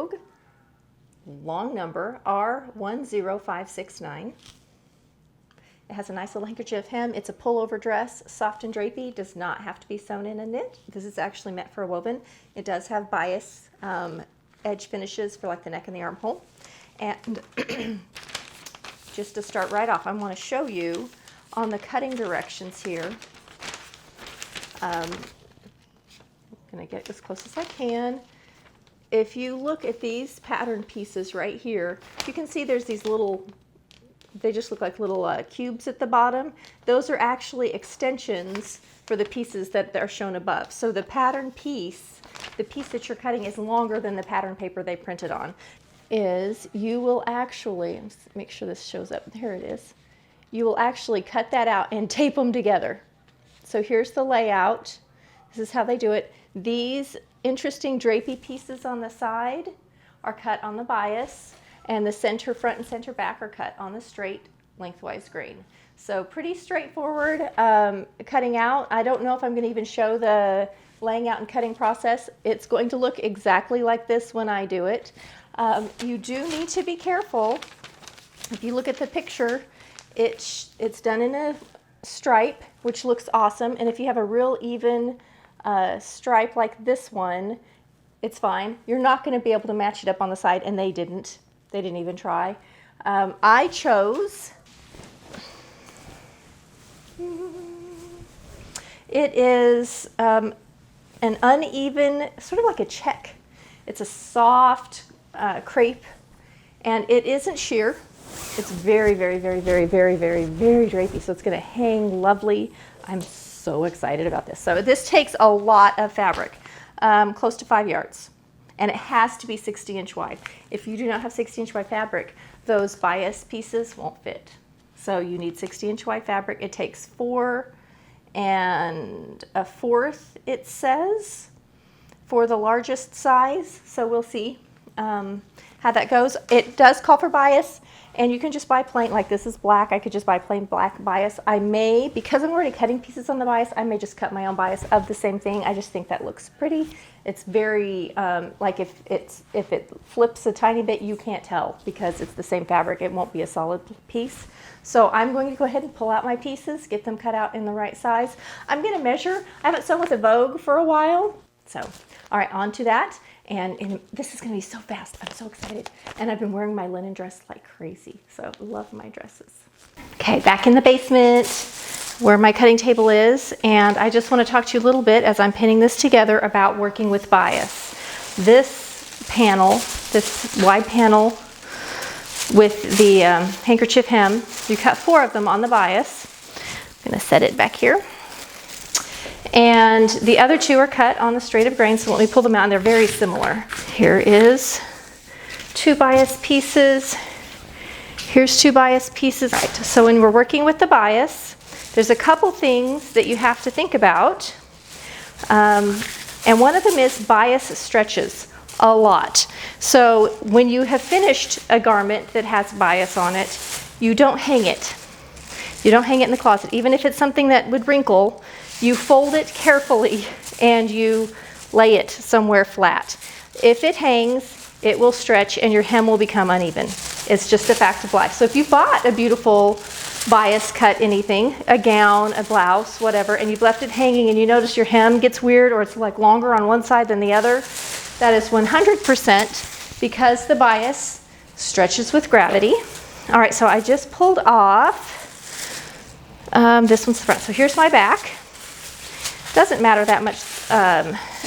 Vogue, long number R10569. It has a nice little handkerchief hem. It's a pullover dress, soft and drapey, does not have to be sewn in and knit. This is actually meant for a woven. It does have bias edge finishes for like the neck and the armhole. And just to start right off, I want to show you on the cutting directions here. I'm going to get as close as I can. If you look at these pattern pieces right here, you can see there's these little, they just look like little cubes at the bottom. Those are actually extensions for the pieces that are shown above. So the pattern piece, the piece that you're cutting is longer than the pattern paper they printed on. You will actually, let's make sure this shows up, there it is. You will actually cut that out and tape them together. So here's the layout. This is how they do it. These interesting drapey pieces on the side are cut on the bias, and the center front and center back are cut on the straight lengthwise grain. So pretty straightforward cutting out. I don't know if I'm going to even show the laying out and cutting process. It's going to look exactly like this when I do it. You do need to be careful. If you look at the picture, it's done in a stripe, which looks awesome. And if you have a real even stripe like this one, it's fine. You're not going to be able to match it up on the side, and they didn't even try. I chose, it is an uneven, sort of like a check. It's a soft crepe, and it isn't sheer. It's very, very, very, very, very, very, very drapey, so it's going to hang lovely. I'm so excited about this. So this takes a lot of fabric, close to 5 yards, and it has to be 60-inch wide. If you do not have 60-inch wide fabric, those bias pieces won't fit. So you need 60-inch wide fabric. It takes 4 1/4, it says, for the largest size. So we'll see how that goes. It does call for bias. And you can just buy plain, like this is black, I could just buy plain black bias. I may, because I'm already cutting pieces on the bias, I may just cut my own bias of the same thing. I just think that looks pretty. It's very, like if it flips a tiny bit, you can't tell because it's the same fabric. It won't be a solid piece. So I'm going to go ahead and pull out my pieces, get them cut out in the right size. I'm going to measure. I haven't sewn with a Vogue for a while. So, all right, on to that. And this is going to be so fast. I'm so excited. And I've been wearing my linen dress like crazy. So love my dresses. Okay, back in the basement where my cutting table is. And I just want to talk to you a little bit as I'm pinning this together about working with bias. This panel, this wide panel with the handkerchief hem, you cut 4 of them on the bias. I'm going to set it back here. And the other 2 are cut on the straight of grain, so let me pull them out, and they're very similar. Here is 2 bias pieces. Here's 2 bias pieces. Right, so when we're working with the bias, there's a couple things that you have to think about. And one of them is bias stretches a lot. So when you have finished a garment that has bias on it, you don't hang it. You don't hang it in the closet. Even if it's something that would wrinkle, you fold it carefully and you lay it somewhere flat. If it hangs, it will stretch and your hem will become uneven. It's just a fact of life. So if you bought a beautiful bias cut anything, a gown, a blouse, whatever, and you've left it hanging and you notice your hem gets weird or it's like longer on one side than the other, that is 100% because the bias stretches with gravity. All right, so I just pulled off, this one's the front. So here's my back. Doesn't matter that much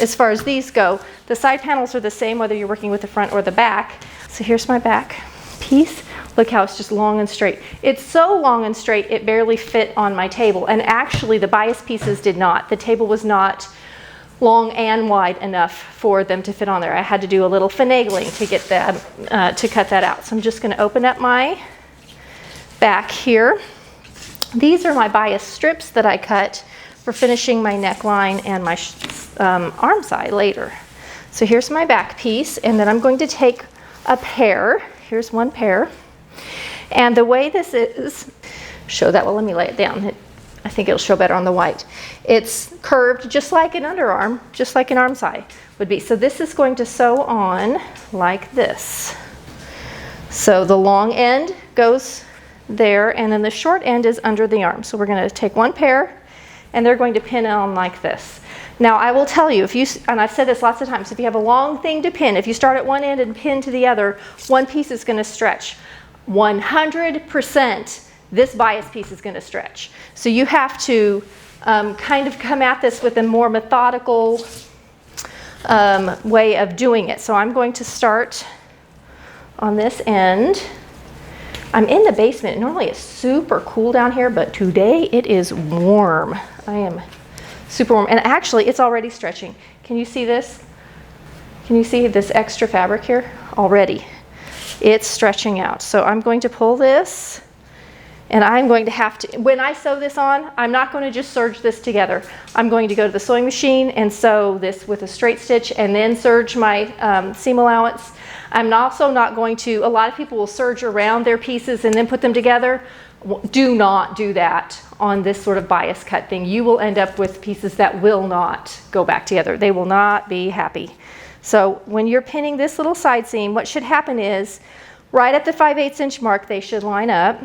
as far as these go. The side panels are the same whether you're working with the front or the back. So here's my back piece. Look how it's just long and straight. It's so long and straight it barely fit on my table. And actually the bias pieces did not. The table was not long and wide enough for them to fit on there. I had to do a little finagling to get that, to cut that out. So I'm just going to open up my back here. These are my bias strips that I cut for finishing my neckline and my arm side later. So here's my back piece, and then I'm going to take a pair. Here's one pair. And the way this is, show that, well, let me lay it down. I think it'll show better on the white. It's curved just like an underarm, just like an arm side would be. So this is going to sew on like this. So the long end goes there, and then the short end is under the arm. So we're going to take one pair, and they're going to pin on like this. Now I will tell you, and I've said this lots of times, if you have a long thing to pin, if you start at one end and pin to the other, one piece is going to stretch. 100% this bias piece is going to stretch. So you have to kind of come at this with a more methodical way of doing it. So I'm going to start on this end. I'm in the basement. Normally it's super cool down here, but today it is warm. I am super warm. And actually it's already stretching. Can you see this? Can you see this extra fabric here? Already. It's stretching out. So I'm going to pull this, and I'm going to have to, when I sew this on, I'm not going to just serge this together. I'm going to go to the sewing machine and sew this with a straight stitch and then serge my seam allowance. I'm also not going to, a lot of people will serge around their pieces and then put them together. Do not do that on this sort of bias cut thing. You will end up with pieces that will not go back together. They will not be happy. So when you're pinning this little side seam, what should happen is right at the 5/8 inch mark, they should line up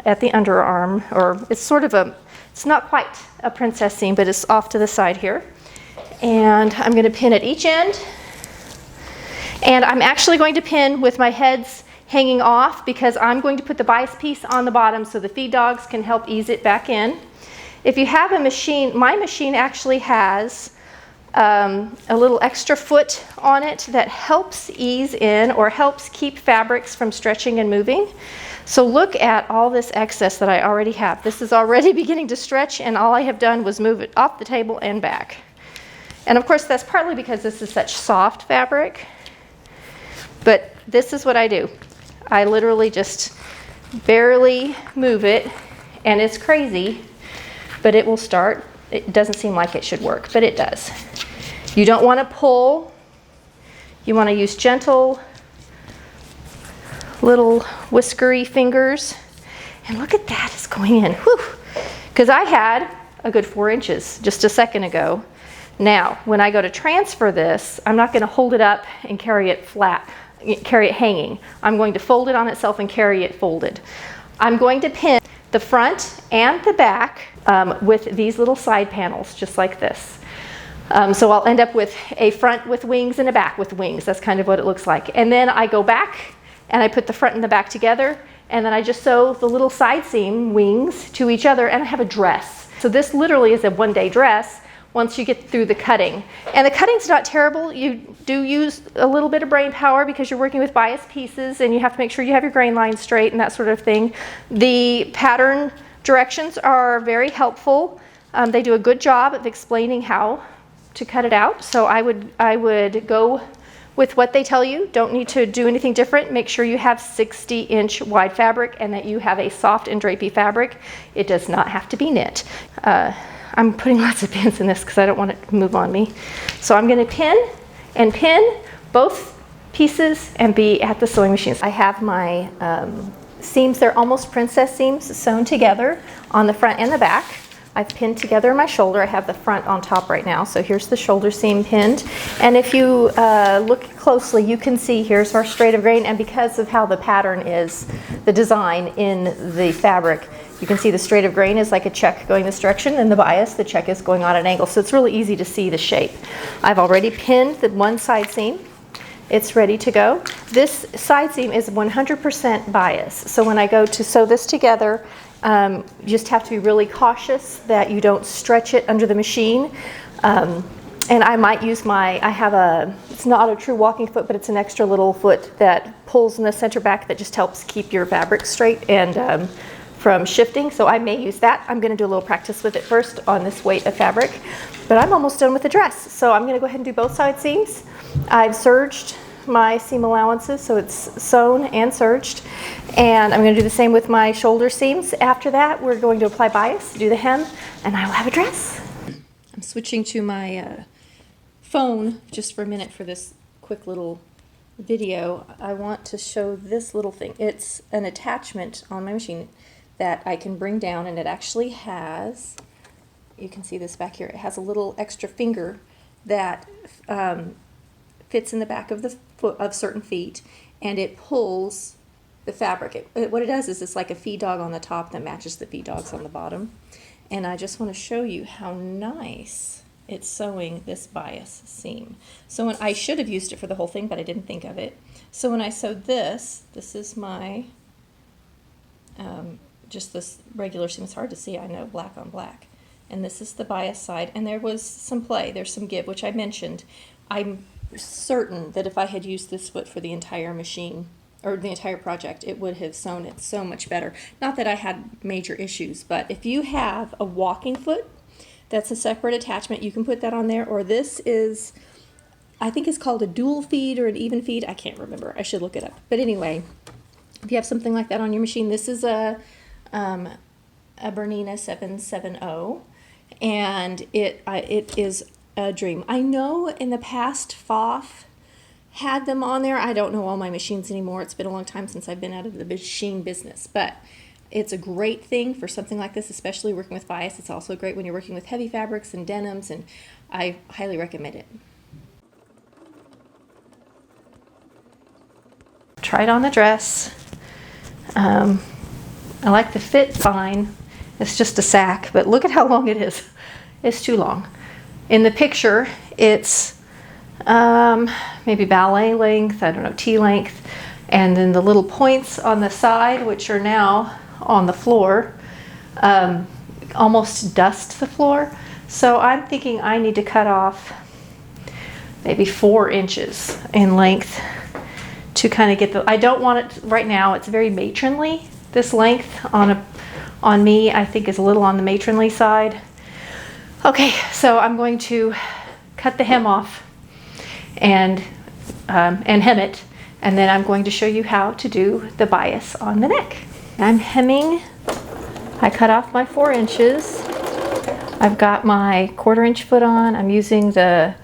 at the underarm, or it's sort of it's not quite a princess seam, but it's off to the side here. And I'm going to pin at each end. And I'm actually going to pin with my heads hanging off because I'm going to put the bias piece on the bottom so the feed dogs can help ease it back in. If you have a machine, my machine actually has a little extra foot on it that helps ease in or helps keep fabrics from stretching and moving. So look at all this excess that I already have. This is already beginning to stretch, and all I have done was move it off the table and back. And of course that's partly because this is such soft fabric, but this is what I do. I literally just barely move it, and it's crazy, but it will start. It doesn't seem like it should work, but it does. You don't want to pull. You want to use gentle little whiskery fingers. And look at that, it's going in. Because I had a good 4 inches just a second ago. Now, when I go to transfer this, I'm not going to hold it up and carry it flat, carry it hanging. I'm going to fold it on itself and carry it folded. I'm going to pin the front and the back with these little side panels, just like this. So I'll end up with a front with wings and a back with wings. That's kind of what it looks like. And then I go back and I put the front and the back together, and then I just sew the little side seam wings to each other, and I have a dress. So this literally is a one-day dress once you get through the cutting. And the cutting's not terrible. You do use a little bit of brain power because you're working with bias pieces, and you have to make sure you have your grain line straight and that sort of thing. The pattern directions are very helpful. They do a good job of explaining how to cut it out. So I would go with what they tell you. Don't need to do anything different. Make sure you have 60-inch wide fabric and that you have a soft and drapey fabric. It does not have to be knit. I'm putting lots of pins in this because I don't want it to move on me. So I'm going to pin both pieces and be at the sewing machines. I have my seams. They're almost princess seams sewn together on the front and the back. I've pinned together my shoulder. I have the front on top right now. So here's the shoulder seam pinned. And if you look closely, you can see here's our straight of grain. And because of how the pattern is, the design in the fabric, you can see the straight of grain is like a check going this direction, and the bias, the check is going on an angle. So it's really easy to see the shape. I've already pinned the one side seam. It's ready to go. This side seam is 100% bias. So when I go to sew this together, you just have to be really cautious that you don't stretch it under the machine. And I might use it's not a true walking foot, but it's an extra little foot that pulls in the center back that just helps keep your fabric straight and from shifting. So I may use that. I'm going to do a little practice with it first on this weight of fabric, but I'm almost done with the dress. So I'm going to go ahead and do both side seams. I've serged my seam allowances, so it's sewn and serged, and I'm going to do the same with my shoulder seams. After that, we're going to apply bias, do the hem, and I will have a dress. I'm switching to my phone just for a minute for this quick little video. I want to show this little thing. It's an attachment on my machine that I can bring down, and it actually has, you can see this back here, it has a little extra finger that fits in the back of the foot of certain feet, and it pulls the fabric. What it does is it's like a feed dog on the top that matches the feed dogs on the bottom. And I just want to show you how nice it's sewing this bias seam. So when I should have used it for the whole thing, but I didn't think of it. So when I sewed this is my just this regular seam. It's hard to see, I know, black on black. And this is the bias side, and there was some play, there's some give, which I mentioned. I'm certain that if I had used this foot for the entire machine, or the entire project, it would have sewn it so much better. Not that I had major issues, but if you have a walking foot, that's a separate attachment, you can put that on there, or this is, I think it's called a dual feed or an even feed, I can't remember, I should look it up. But anyway, if you have something like that on your machine, this is a Bernina 770, and it is a dream. I know in the past FOF had them on there. I don't know all my machines anymore. It's been a long time since I've been out of the machine business, but it's a great thing for something like this, especially working with bias. It's also great when you're working with heavy fabrics and denims, and I highly recommend it. Try it on the dress. I like the fit fine. It's just a sack, but look at how long it is. It's too long. In the picture, it's maybe ballet length, I don't know, T length, and then the little points on the side, which are now on the floor, almost dust the floor. So I'm thinking I need to cut off maybe 4 inches in length to kind of get the, I don't want it right now, it's very matronly. This length on me, I think, is a little on the matronly side. Okay, so I'm going to cut the hem off and hem it, and then I'm going to show you how to do the bias on the neck. I'm hemming. I cut off my 4 inches. I've got my 1/4 inch foot on. I'm using the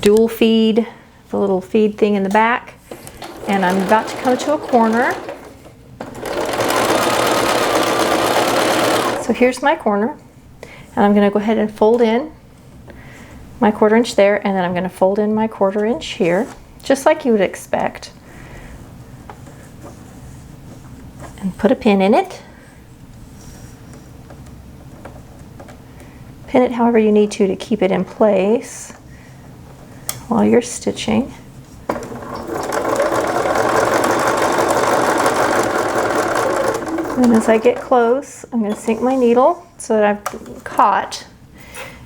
dual feed, the little feed thing in the back, and I'm about to come to a corner. So here's my corner, and I'm going to go ahead and fold in my 1/4 inch there, and then I'm going to fold in my 1/4 inch here, just like you would expect, and put a pin in it. Pin it however you need to keep it in place while you're stitching. And as I get close, I'm going to sink my needle so that I've caught,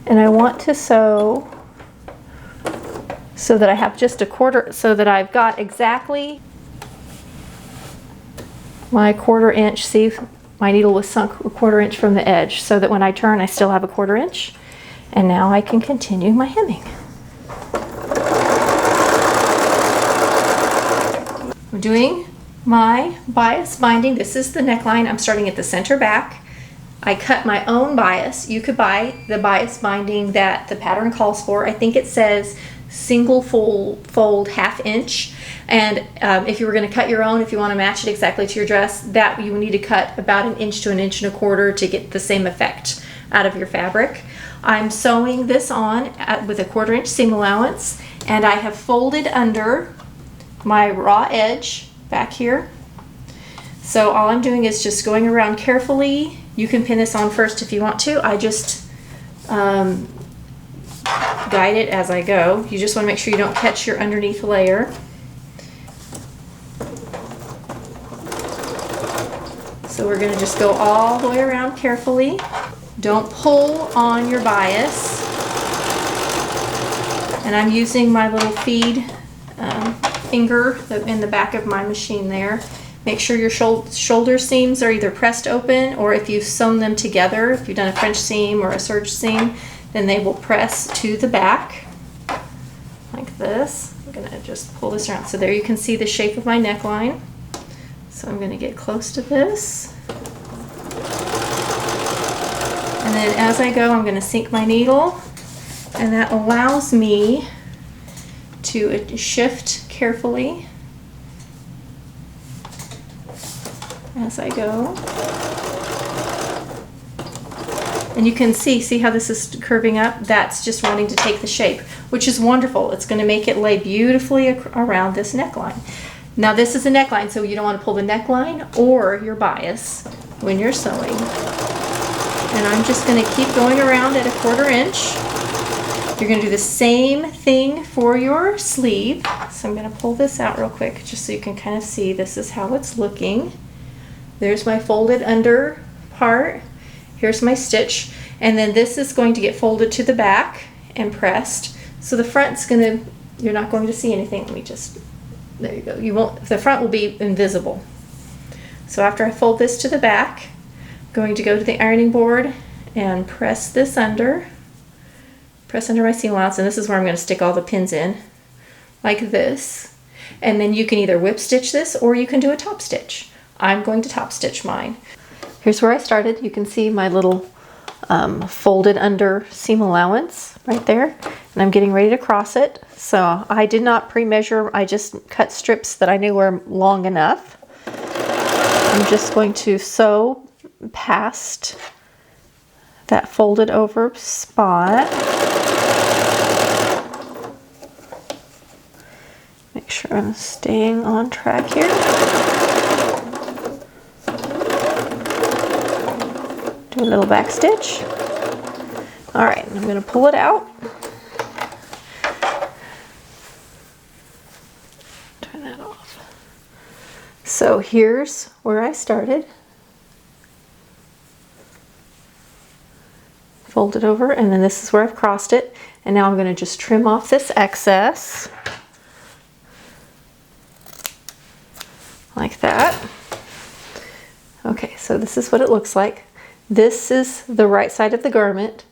and I want to sew so that I have just a 1/4, so that I've got exactly my 1/4 inch. See, my needle was sunk a 1/4 inch from the edge, so that when I turn I still have a 1/4 inch, and now I can continue my hemming. I'm doing my bias binding. This is the neckline. I'm starting at the center back. I cut my own bias. You could buy the bias binding that the pattern calls for. I think it says single fold 1/2 inch, and if you were going to cut your own, if you want to match it exactly to your dress, that you need to cut about 1 inch to 1 1/4 inches to get the same effect out of your fabric. I'm sewing this on with a 1/4 inch seam allowance, and I have folded under my raw edge back here. So all I'm doing is just going around carefully. You can pin this on first if you want to. I just guide it as I go. You just want to make sure you don't catch your underneath layer. So we're going to just go all the way around carefully. Don't pull on your bias. And I'm using my little feed finger in the back of my machine there. Make sure your shoulder seams are either pressed open, or if you've sewn them together, if you've done a French seam or a serge seam, then they will press to the back like this. I'm going to just pull this around. So there you can see the shape of my neckline. So I'm going to get close to this. And then as I go, I'm going to sink my needle, and that allows me to shift carefully as I go. And you can see how this is curving up? That's just wanting to take the shape, which is wonderful. It's going to make it lay beautifully around this neckline. Now this is a neckline, so you don't want to pull the neckline or your bias when you're sewing. And I'm just going to keep going around at 1/4 inch. You're going to do the same thing for your sleeve. So I'm going to pull this out real quick just so you can kind of see this is how it's looking. There's my folded under part. Here's my stitch. And then this is going to get folded to the back and pressed. So the front's going to, you're not going to see anything. Let me just, there you go. You won't, the front will be invisible. So after I fold this to the back, I'm going to go to the ironing board and press this under. Press under my seam allowance, and this is where I'm going to stick all the pins in, like this. And then you can either whip stitch this or you can do a top stitch. I'm going to top stitch mine. Here's where I started. You can see my little folded under seam allowance right there, and I'm getting ready to cross it. So I did not pre-measure, I just cut strips that I knew were long enough. I'm just going to sew past that folded over spot. Make sure I'm staying on track here. Do a little back stitch. All right, I'm going to pull it out. Turn that off. So here's where I started. Fold it over, and then this is where I've crossed it. And now I'm going to just trim off this excess. Like that. Okay, so this is what it looks like. This is the right side of the garment.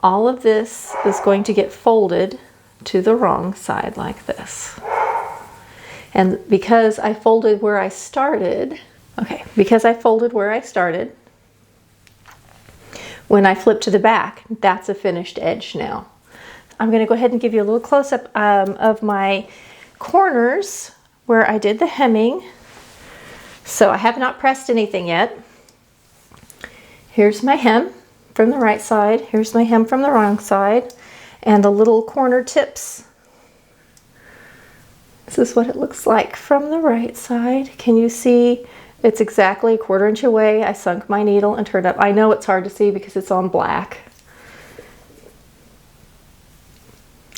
All of this is going to get folded to the wrong side like this. And because I folded where I started, when I flip to the back, that's a finished edge now. I'm going to go ahead and give you a little close-up of my corners where I did the hemming. So I have not pressed anything yet. Here's my hem from the right side. Here's my hem from the wrong side. And the little corner tips. This is what it looks like from the right side. Can you see? It's exactly 1/4 inch away. I sunk my needle and turned up. I know it's hard to see because it's on black.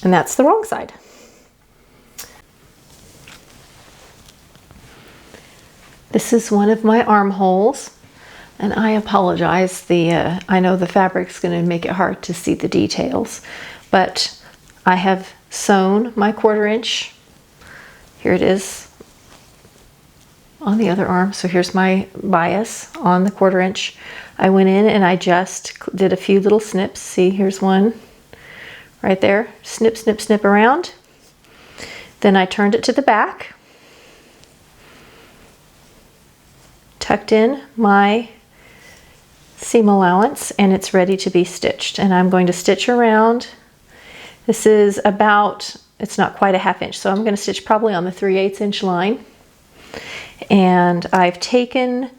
And that's the wrong side. This is one of my armholes, and I apologize. I know the fabric's going to make it hard to see the details, but I have sewn my 1/4 inch. Here it is on the other arm. So here's my bias on the 1/4 inch. I went in and I just did a few little snips. See, here's one right there. Snip, snip, snip around. Then I turned it to the back. Tucked in my seam allowance, and it's ready to be stitched. And I'm going to stitch around. This is about, it's not quite a 1/2 inch, so I'm going to stitch probably on the 3/8 inch line. And I've taken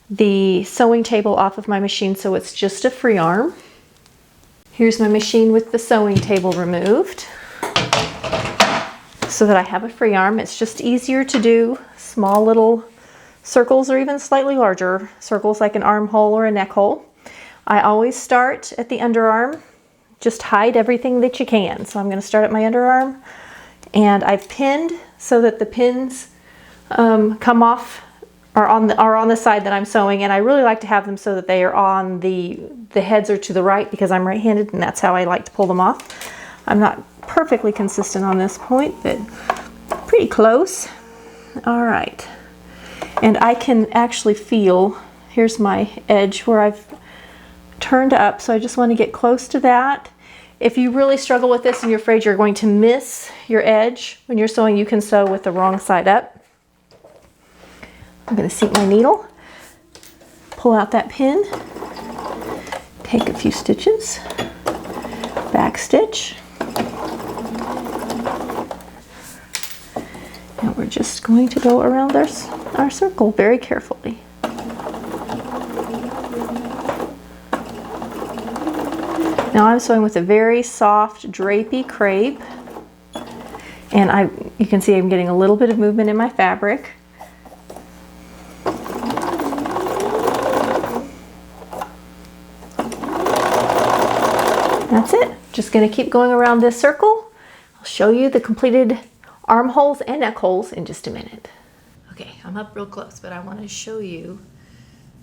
the sewing table off of my machine, so it's just a free arm. Here's my machine with the sewing table removed so that I have a free arm. It's just easier to do small little circles or even slightly larger circles like an armhole or a neck hole. I always start at the underarm. Just hide everything that you can. So I'm going to start at my underarm, and I've pinned so that the pins come off are on the side that I'm sewing, and I really like to have them so that they are on the heads are to the right because I'm right-handed, and that's how I like to pull them off. I'm not perfectly consistent on this point, but pretty close. All right. And I can actually feel, here's my edge where I've turned up, so I just want to get close to that. If you really struggle with this and you're afraid you're going to miss your edge when you're sewing, you can sew with the wrong side up. I'm going to seat my needle, pull out that pin, take a few stitches, back stitch, and we're just going to go around our circle very carefully. Now I'm sewing with a very soft drapey crepe, and you can see I'm getting a little bit of movement in my fabric. That's it. Just going to keep going around this circle. I'll show you the completed armholes and neck holes in just a minute. Okay, I'm up real close, but I want to show you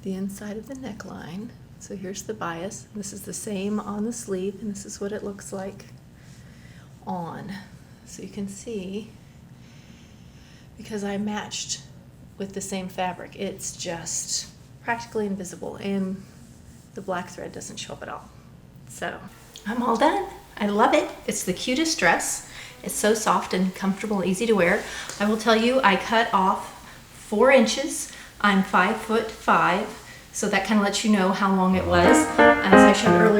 the inside of the neckline. So here's the bias. This is the same on the sleeve, and this is what it looks like on. So you can see, because I matched with the same fabric, it's just practically invisible, and the black thread doesn't show up at all. So I'm all done. I love it. It's the cutest dress. It's so soft and comfortable and easy to wear. I will tell you, I cut off 4 inches. I'm 5'5", so that kind of lets you know how long it was. As I showed earlier,